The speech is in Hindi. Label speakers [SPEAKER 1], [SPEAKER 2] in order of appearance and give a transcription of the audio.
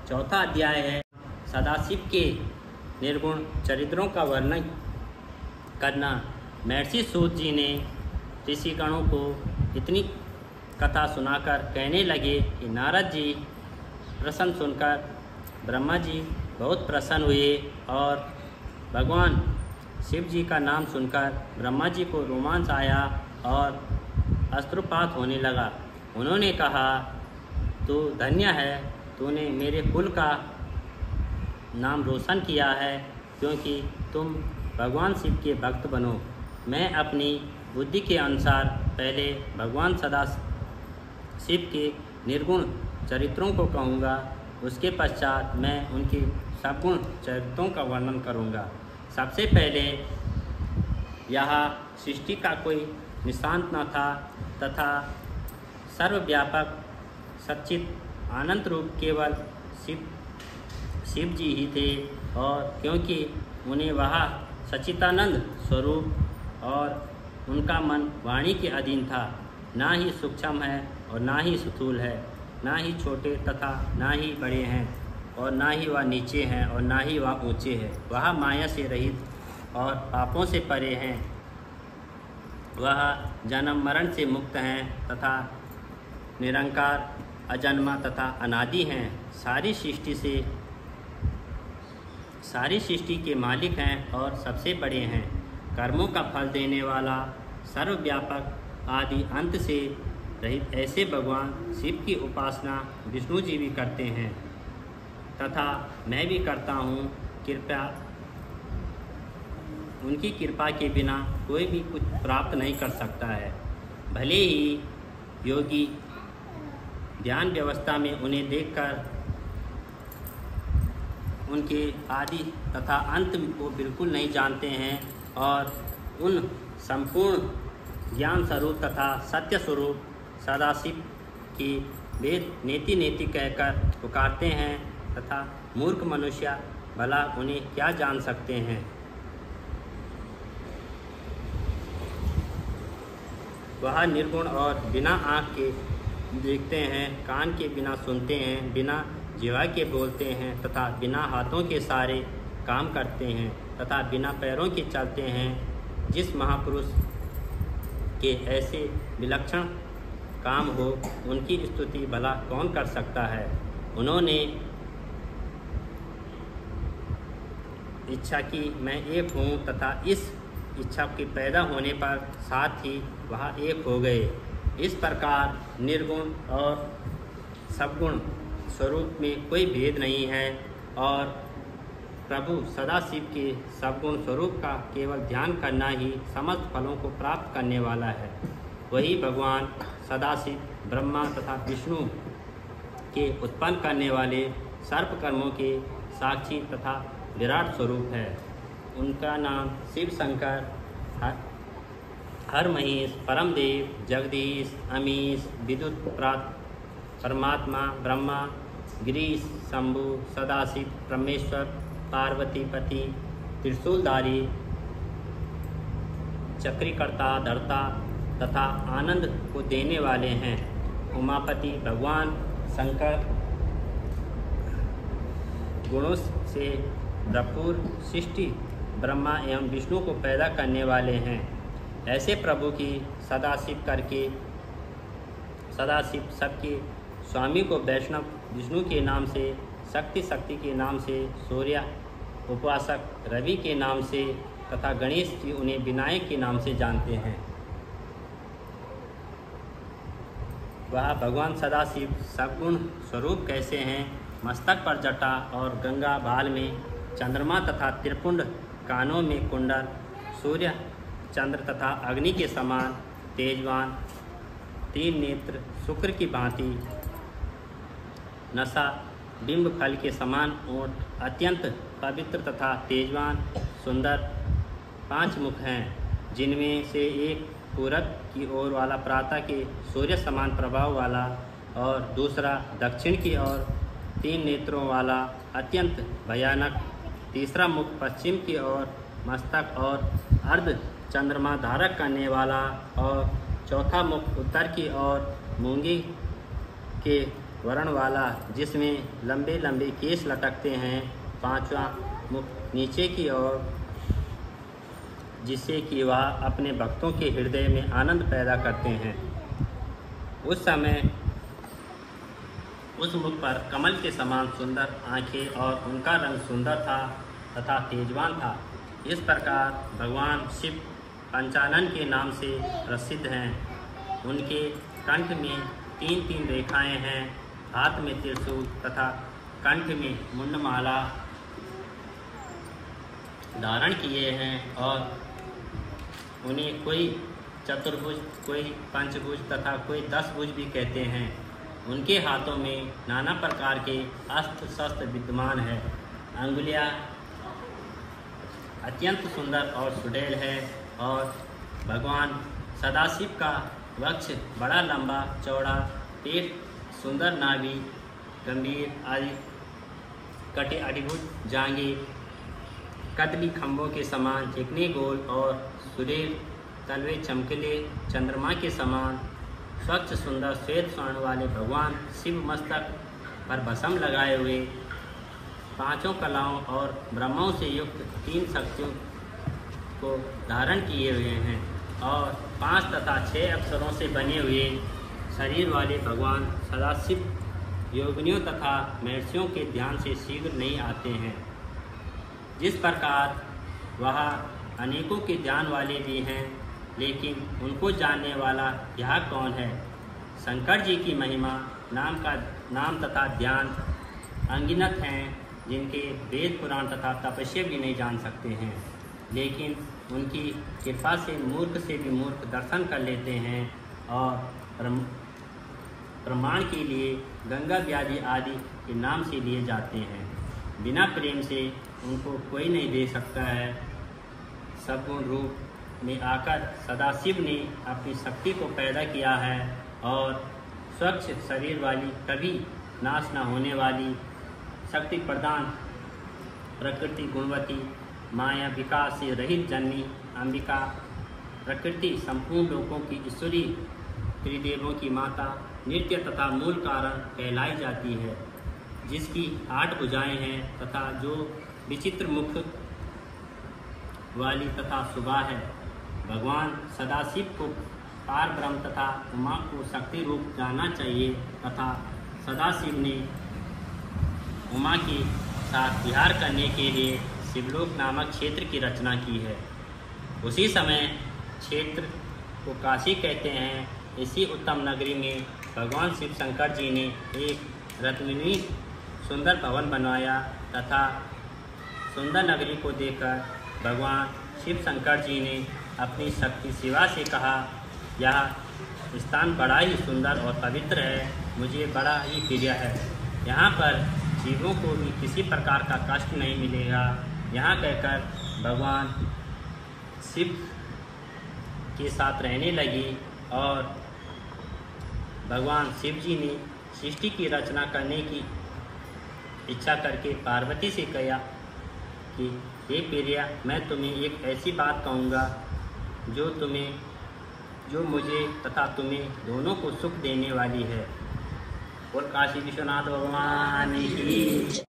[SPEAKER 1] चौथा अध्याय है सदाशिव के निर्गुण चरित्रों का वर्णन करना। महर्षि सूत जी ने ऋषिगणों को इतनी कथा सुनाकर कहने लगे कि नारद जी प्रसन्न सुनकर ब्रह्मा जी बहुत प्रसन्न हुए और भगवान शिव जी का नाम सुनकर ब्रह्मा जी को रोमांच आया और अश्रुपात होने लगा। उन्होंने कहा, तू धन्य है, तूने मेरे कुल का नाम रोशन किया है, क्योंकि तुम भगवान शिव के भक्त बनो। मैं अपनी बुद्धि के अनुसार पहले भगवान सदाशिव के निर्गुण चरित्रों को कहूँगा, उसके पश्चात मैं उनके सगुण चरित्रों का वर्णन करूँगा। सबसे पहले यहाँ सृष्टि का कोई निशान न था तथा सर्वव्यापक सच्चित आनंद रूप केवल शिव जी ही थे, और क्योंकि उन्हें वह सच्चिदानंद स्वरूप और उनका मन वाणी के अधीन था, ना ही सूक्ष्म है और ना ही स्थूल है, ना ही छोटे तथा ना ही बड़े हैं, और ना ही वह नीचे हैं और ना ही वह ऊंचे हैं। वह माया से रहित और पापों से परे हैं। वह जन्म मरण से मुक्त हैं तथा निरंकार अजन्मा तथा अनादि हैं। सारी सृष्टि के मालिक हैं और सबसे बड़े हैं। कर्मों का फल देने वाला सर्वव्यापक आदि अंत से रहित ऐसे भगवान शिव की उपासना विष्णु जी भी करते हैं तथा मैं भी करता हूँ। उनकी कृपा के बिना कोई भी कुछ प्राप्त नहीं कर सकता है। भले ही योगी ध्यान व्यवस्था में उन्हें देखकर उनके आदि तथा अंत को बिल्कुल नहीं जानते हैं, और उन संपूर्ण ज्ञान स्वरूप तथा सत्य स्वरूप सदाशिव की वेद नेति नेति कहकर पुकारते हैं, तथा मूर्ख मनुष्य भला उन्हें क्या जान सकते हैं। वह निर्गुण और बिना आँख के देखते हैं, कान के बिना सुनते हैं, बिना जिह्वा के बोलते हैं तथा बिना हाथों के सारे काम करते हैं तथा बिना पैरों के चलते हैं। जिस महापुरुष के ऐसे विलक्षण काम हो, उनकी स्तुति भला कौन कर सकता है। उन्होंने इच्छा की मैं एक हूँ तथा इस इच्छा के पैदा होने पर साथ ही वह एक हो गए। इस प्रकार निर्गुण और सगुण स्वरूप में कोई भेद नहीं है, और प्रभु सदाशिव के सगुण स्वरूप का केवल ध्यान करना ही समस्त फलों को प्राप्त करने वाला है। वही भगवान सदाशिव ब्रह्मा तथा विष्णु के उत्पन्न करने वाले सर्व कर्मों के साक्षी तथा विराट स्वरूप है। उनका नाम शिव शंकर, हर महेश, परमदेव, जगदीश, अमीश, विद्युत परमात्मा, ब्रह्मा, गिरीश, शंभु, सदाशिव, परमेश्वर, पार्वतीपति, त्रिशूलधारी, चक्रीकर्ता, धर्ता तथा आनंद को देने वाले हैं। उमापति भगवान शंकर गुणों से भरपूर सृष्टि ब्रह्मा एवं विष्णु को पैदा करने वाले हैं। ऐसे प्रभु की सदाशिव सबके स्वामी को वैष्णव विष्णु के नाम से, शक्ति के नाम से, सूर्य उपासक रवि के नाम से तथा गणेश जी उन्हें विनायक के नाम से जानते हैं। वह भगवान सदाशिव सगुण स्वरूप कैसे हैं। मस्तक पर जटा और गंगा भाल में चंद्रमा तथा त्रिपुंड, कानों में कुंडल, सूर्य चंद्र तथा अग्नि के समान तेजवान, तीन नेत्र शुक्र की भांति, नशा बिंब फल के समान ओठ, अत्यंत पवित्र तथा तेजवान सुंदर, 5 मुख हैं, जिनमें से एक पूरब की ओर वाला प्रातः के सूर्य समान प्रभाव वाला और दूसरा दक्षिण की ओर 3 नेत्रों वाला अत्यंत भयानक, तीसरा मुख पश्चिम की ओर मस्तक और अर्ध चंद्रमा धारक करने वाला, और चौथा मुख उत्तर की ओर मूंगी के वर्ण वाला, जिसमें लंबे लंबे केस लटकते हैं। 5वां मुख नीचे की ओर, जिससे कि वह अपने भक्तों के हृदय में आनंद पैदा करते हैं। उस समय उस मुख पर कमल के समान सुंदर आँखें और उनका रंग सुंदर था तथा तेजवान था। इस प्रकार भगवान शिव पंचानन के नाम से प्रसिद्ध हैं। उनके कंठ में 3-3 रेखाएं हैं, हाथ में त्रिशूल तथा कंठ में मुंडमाला धारण किए हैं और उन्हें कोई चतुर्भुज, कोई पंचभुज तथा कोई 10 भुज भी कहते हैं। उनके हाथों में नाना प्रकार के अस्त्र शस्त्र विद्यमान है। अंगुलियां अत्यंत सुंदर और सुडौल है और भगवान सदाशिव का वक्ष बड़ा लंबा चौड़ा, पेट सुंदर, नाभि गंभीर आदि कटे अडिभुज जांघे कदली खंभों के समान चिकने गोल और सुडौल तलवे चमकीले चंद्रमा के समान स्वच्छ सुंदर श्वेत स्वर्ण वाले भगवान शिव मस्तक पर भस्म लगाए हुए 5 कलाओं और ब्रह्माओं से युक्त 3 शक्तियों को धारण किए हुए हैं और 5 तथा 6 अक्षरों से बने हुए शरीर वाले भगवान सदाशिव योगिनियों तथा महर्षियों के ध्यान से शीघ्र नहीं आते हैं। जिस प्रकार वह अनेकों के ध्यान वाले भी हैं, लेकिन उनको जानने वाला यह कौन है। शंकर जी की महिमा नाम तथा ध्यान अनगिनत हैं, जिनके वेद पुराण तथा तपस्या भी नहीं जान सकते हैं, लेकिन उनकी कृपा से मूर्ख से भी मूर्ख दर्शन कर लेते हैं और प्रमाण के लिए गंगा व्याधि आदि के नाम से लिए जाते हैं। बिना प्रेम से उनको कोई नहीं दे सकता है। सगुण रूप में आकर सदाशिव ने अपनी शक्ति को पैदा किया है और स्वच्छ शरीर वाली, कभी नाश न होने वाली, शक्ति प्रदान, प्रकृति गुणवती, माया विकास से रहित जननी अंबिका, प्रकृति संपूर्ण लोकों की ईश्वरी, त्रिदेवों की माता, नित्य तथा मूल कारण कहलाई जाती है, जिसकी 8 भुजाएं हैं तथा जो विचित्र मुख वाली तथा सुबह है। भगवान सदाशिव को पार ब्रह्म तथा उमा को शक्ति रूप जानना चाहिए तथा सदाशिव ने उमा के साथ विहार करने के लिए शिवलोक नामक क्षेत्र की रचना की है। उसी समय क्षेत्र को काशी कहते हैं। इसी उत्तम नगरी में भगवान शिव शंकर जी ने एक रत्नमयी सुंदर भवन बनवाया तथा सुंदर नगरी को देखकर भगवान शिव शंकर जी ने अपनी शक्ति शिवा से कहा, यह स्थान बड़ा ही सुंदर और पवित्र है, मुझे बड़ा ही प्रिय है। यहाँ पर जीवों को भी किसी प्रकार का कष्ट नहीं मिलेगा। यहाँ कहकर भगवान शिव के साथ रहने लगी और भगवान शिव जी ने सृष्टि की रचना करने की इच्छा करके पार्वती से कहा कि हे प्रिया, मैं तुम्हें एक ऐसी बात कहूँगा जो मुझे तथा तुम्हें दोनों को सुख देने वाली है। और काशी विश्वनाथ भगवान की